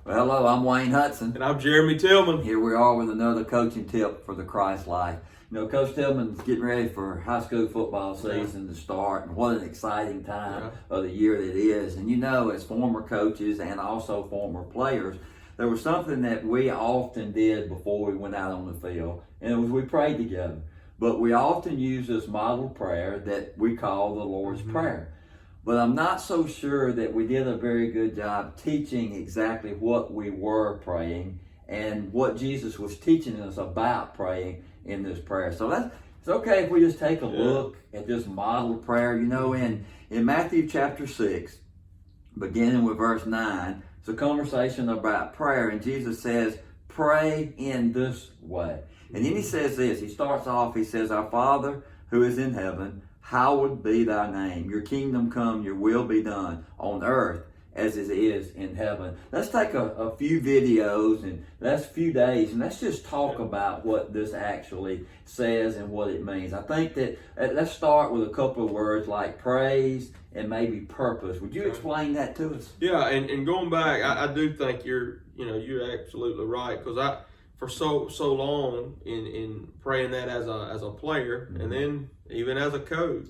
Well, hello, I'm Wayne Hudson. And I'm Jeremy Tillman. Here we are with another coaching tip for the Christ life. You know, Coach Tillman's getting ready for high school football season to start, and what an exciting time of the year that is. And you know, as former coaches and also former players, there was something that we often did before we went out on the field, and it was we prayed together. But we often use this model prayer that we call the Lord's Prayer. But I'm not so sure that we did a very good job teaching exactly what we were praying and what Jesus was teaching us about praying in this prayer. So it's okay if we just take a look at this model prayer. You know, in Matthew chapter 6, beginning with verse 9, it's a conversation about prayer, and Jesus says, pray in this way. And then he says this, he starts off, he says, Our Father who is in heaven, hallowed be thy name. Your kingdom come, your will be done on earth as it is in heaven. Let's take a few videos and that's a few days, and let's just talk about what this actually says and what it means. I think that let's start with a couple of words like praise and maybe purpose. Would you explain that to us? Yeah, and going back, I do think you're absolutely right, because for so long in praying that as a player, and then even as a coach,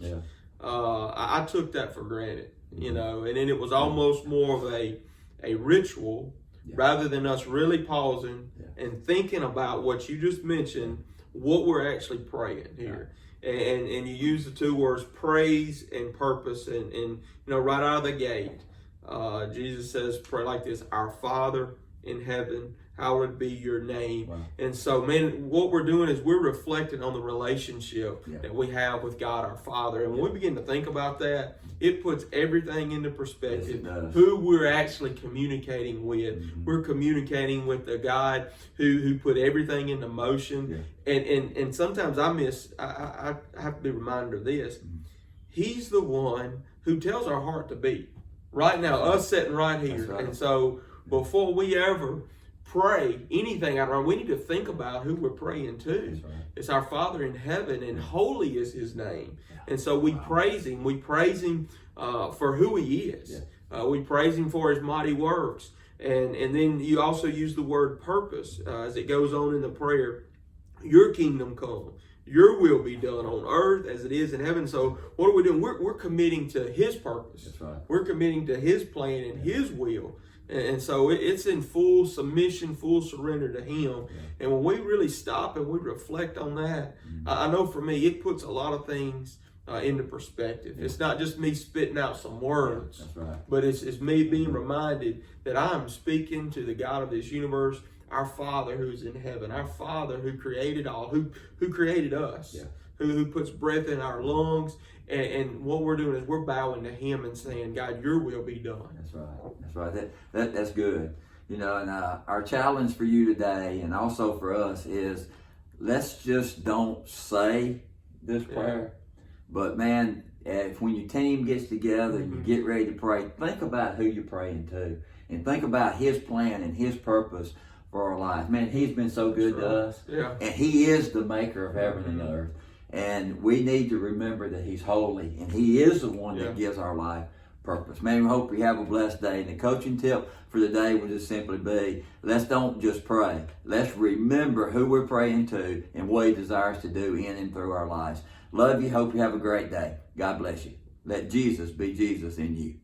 I took that for granted, you know, and then it was almost more of a ritual rather than us really pausing and thinking about what you just mentioned, what we're actually praying here. And you use the two words praise and purpose, and you know, right out of the gate, Jesus says, pray like this: Our Father in heaven, hallowed be your name. Wow. And so, man, what we're doing is we're reflecting on the relationship that we have with God our Father. And when we begin to think about that, it puts everything into perspective. Yes, who we're actually communicating with. We're communicating with the God who put everything into motion. And sometimes I have to be reminded of this. He's the one who tells our heart to beat. Right now, us sitting right here. Right. And so before we ever pray anything out of we need to think about who we're praying to. Right. It's our Father in heaven, and holy is his name. And so we praise him. We praise him for who he is. We praise him for his mighty works. And then you also use the word purpose as it goes on in the prayer. Your kingdom come. Your will be done on earth as it is in heaven. So what are we doing? We're committing to his purpose. That's right. We're committing to his plan and his will. And so it's in full submission, full surrender to him. And when we really stop and we reflect on that, I know for me, it puts a lot of things into perspective. It's not just me spitting out some words, that's right, but it's me being reminded that I'm speaking to the God of this universe, our Father who's in heaven, our Father who created all, who created us, who puts breath in our lungs. And what we're doing is we're bowing to him and saying, God, your will be done. That's right. That's right. That's good. You know, and our challenge for you today and also for us is let's just don't say this prayer. But man, when your team gets together and you get ready to pray, think about who you're praying to and think about his plan and his purpose for our life. Man, he's been so good to us. Yeah. And he is the maker of heaven and earth. And we need to remember that he's holy and he is the one that gives our life purpose. Man, we hope you have a blessed day. And the coaching tip for the day would just simply be, let's don't just pray. Let's remember who we're praying to and what he desires to do in and through our lives. Love you. Hope you have a great day. God bless you. Let Jesus be Jesus in you.